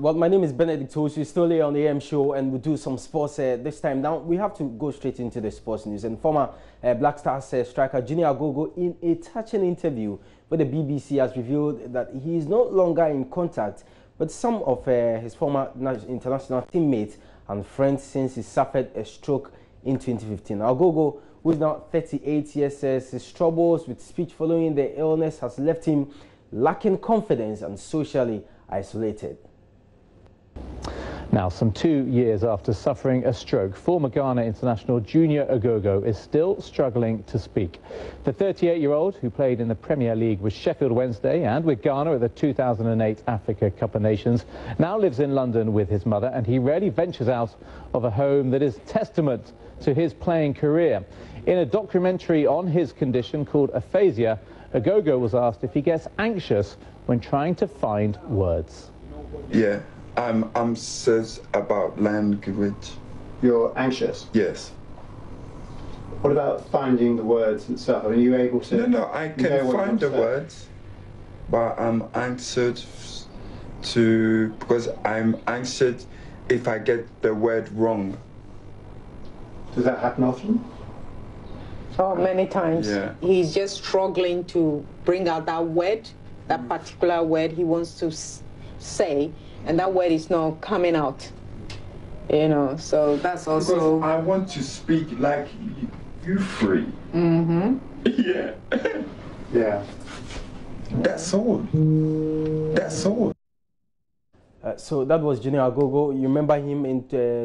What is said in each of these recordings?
Well, my name is Benedict Osu, still here on the AM show, and we'll do some sports this time. Now, we have to go straight into the sports news. And former Black Stars striker Junior Agogo, in a touching interview with the BBC, has revealed that he is no longer in contact with some of his former international teammates and friends since he suffered a stroke in 2015. Agogo, who is now 38 years, says his troubles with speech following the illness has left him lacking confidence and socially isolated. Now, some 2 years after suffering a stroke, former Ghana international Junior Agogo is still struggling to speak. The 38-year-old, who played in the Premier League with Sheffield Wednesday and with Ghana at the 2008 Africa Cup of Nations, now lives in London with his mother, and he rarely ventures out of a home that is testament to his playing career. In a documentary on his condition called aphasia, Agogo was asked if he gets anxious when trying to find words. Yeah. I'm anxious about language. You're anxious? Yes. What about finding the words itself? Are you able to? No, I can find the words, but I'm anxious because I'm anxious if I get the word wrong. Does that happen often? Oh, many times. Yeah. He's just struggling to bring out that word, that particular word he wants to say. And that word is not coming out, you know, so that's also... Because I want to speak like you free. Mm-hmm. Yeah. Yeah. That's all. That's all. So that was Junior Agogo. You remember him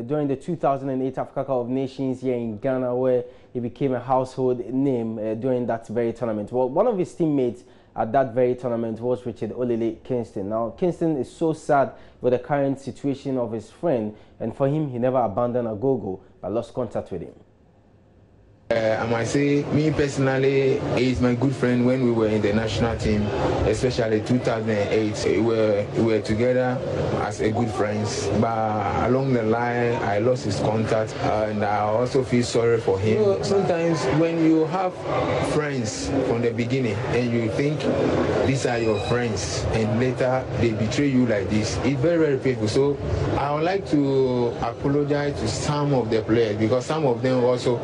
during the 2008 Africa Cup of Nations here in Ghana, where he became a household name during that very tournament. Well, one of his teammates at that very tournament was Richard Olele Kingston. Now, Kingston is so sad with the current situation of his friend, and for him, he never abandoned Agogo but lost contact with him. I might say, me personally, he's my good friend when we were in the national team, especially 2008. We were together as a good friends, but along the line, I lost his contact, and I also feel sorry for him. You know, sometimes when you have friends from the beginning and you think these are your friends, and later they betray you like this, it's very, very painful. So I would like to apologize to some of the players, because some of them also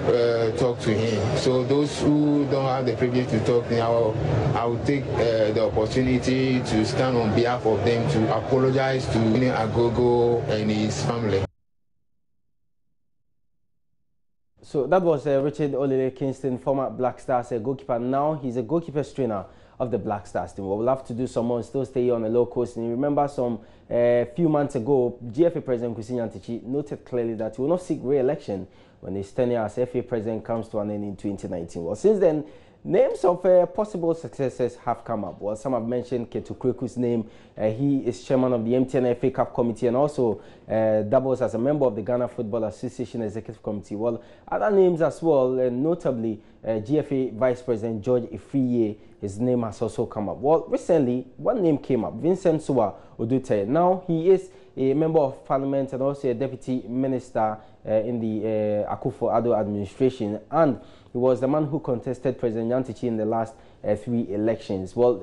talk to him. So those who don't have the privilege to talk to him, I will take the opportunity to stand on behalf of them to apologize to Agogo and his family. So that was Richard Olele Kingston, former Black Stars goalkeeper. Now he's a goalkeeper trainer of the Black Stars team. We'll have to do some more and still stay on the low coast. And you remember few months ago, GFA President Kwesi Nyantakyi noted clearly that he will not seek re-election when his tenure as FA President comes to an end in 2019. Well, since then, names of possible successors have come up. Well, some have mentioned Ketu Kweku's name. He is chairman of the MTN FA Cup Committee and also doubles as a member of the Ghana Football Association Executive Committee. Well, other names as well, notably GFA Vice President George Ifriye, his name has also come up. Well, recently, one name came up, Vincent Sowah Odute. Now, he is a member of parliament and also a deputy minister in the Akufo-Addo administration, and he was the man who contested President Nyantakyi in the last 3 elections. Well,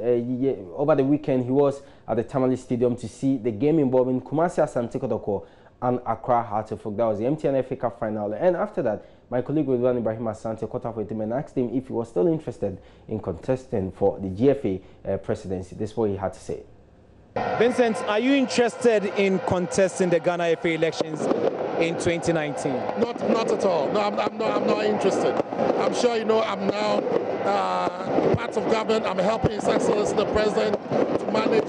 over the weekend, he was at the Tamale Stadium to see the game involving Kumasi Asante Kotoko and Accra Hearts of Oak. That was the MTN FA Cup final. And after that, my colleague Ridwan Ibrahim Asante caught up with him and asked him if he was still interested in contesting for the GFA presidency. This is what he had to say. Vincent, are you interested in contesting the Ghana FA elections in 2019? Not at all. No, I'm not interested. I'm sure you know I'm now part of government. I'm helping His Excellency the President to manage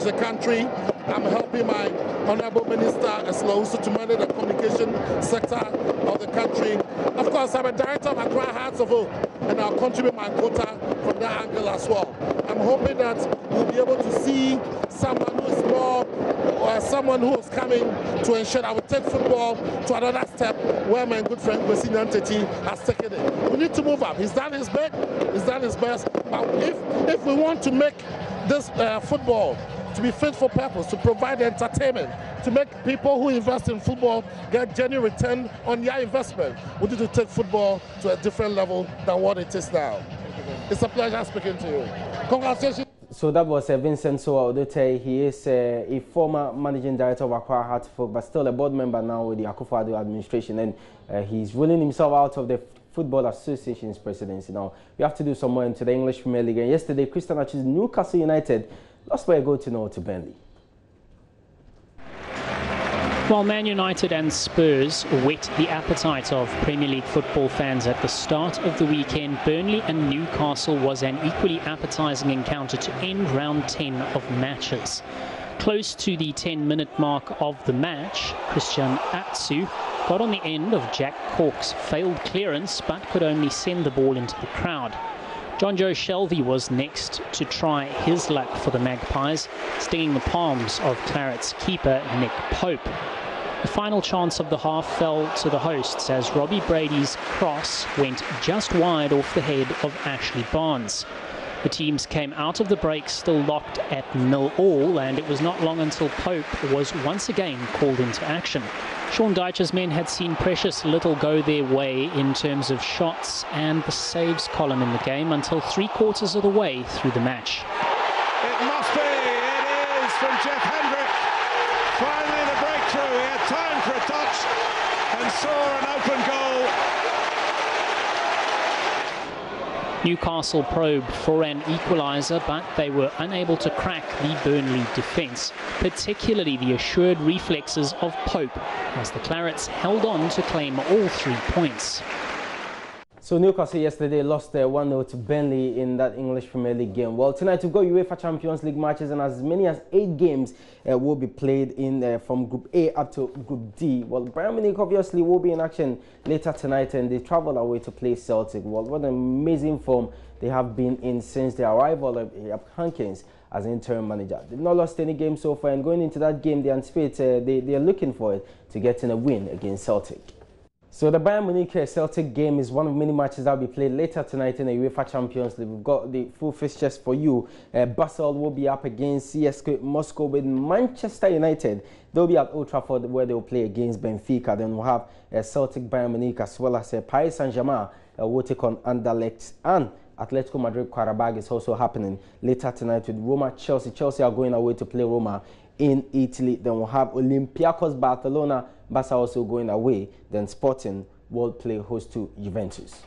the country. I'm helping my Honorable Minister Eslawusu to manage the communication sector of the country. Of course, I'm a director of Accra Hearts of Oak, and I'll contribute my quota from that angle as well. I'm hoping that we'll be able to see someone who is more, or someone who is coming to ensure that we take football to another step where my good friend Kwesi Nyantakyi has taken it. We need to move up. He's done his best. He's done his best. But if we want to make this football to be fit for purpose, to provide entertainment, to make people who invest in football get genuine return on their investment, we need to take football to a different level than what it is now. It's a pleasure speaking to you. Congratulations. So that was Vincent Sowah. He is a former managing director of Accra Heartfolk, but still a board member now with the Akufo-Addo administration, and he's ruling himself out of the Football Association's presidency. Now, we have to do some more into the English Premier League. And yesterday, Christian Achi's Newcastle United lost by a goal to 0 to Burnley. While Man United and Spurs whet the appetite of Premier League football fans at the start of the weekend, Burnley and Newcastle was an equally appetising encounter to end round 10 of matches. Close to the 10-minute mark of the match, Christian Atsu got on the end of Jack Cork's failed clearance but could only send the ball into the crowd. John Joe Shelvey was next to try his luck for the Magpies, stinging the palms of Claret's keeper Nick Pope. The final chance of the half fell to the hosts as Robbie Brady's cross went just wide off the head of Ashley Barnes. The teams came out of the break still locked at 0-0, and it was not long until Pope was once again called into action. Sean Dyche's men had seen precious little go their way in terms of shots and the saves column in the game until 3/4 of the way through the match. It must be! It is from Jeff Hendrick. Finally the breakthrough. He had time for a touch and saw an open goal. Newcastle probed for an equaliser, but they were unable to crack the Burnley defence, particularly the assured reflexes of Pope, as the Clarets held on to claim all 3 points. So Newcastle yesterday lost 1-0 to Burnley in that English Premier League game. Well, tonight we've got UEFA Champions League matches, and as many as 8 games will be played in from Group A up to Group D. Well, Bayern Munich obviously will be in action later tonight, and they travel away to play Celtic. Well, what an amazing form they have been in since their arrival of Hankins as interim manager. They've not lost any game so far, and going into that game, they anticipate they are looking for it to get in a win against Celtic. So the Bayern Munich-Celtic game is one of many matches that will be played later tonight in the UEFA Champions League. We've got the full fixtures for you. Basel will be up against CSKA Moscow, with Manchester United. They'll be at Old Trafford where they'll play against Benfica. Then we'll have Celtic, Bayern Munich, as well as Paris Saint-Germain will take on Anderlecht, and Atletico Madrid Qarabag is also happening later tonight with Roma, Chelsea. Chelsea are going away to play Roma in Italy. Then we'll have Olympiacos Barcelona, Barca also going away. Then Sporting will play host to Juventus.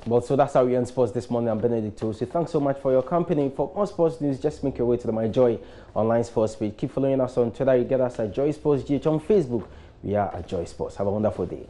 Well, so that's how we end sports this morning. I'm Benedict Tosi. Thanks so much for your company. For more sports news, just make your way to the My Joy online sports page. Keep following us on Twitter. You get us at Joy Sports GH. On Facebook, we are at Joy Sports. Have a wonderful day.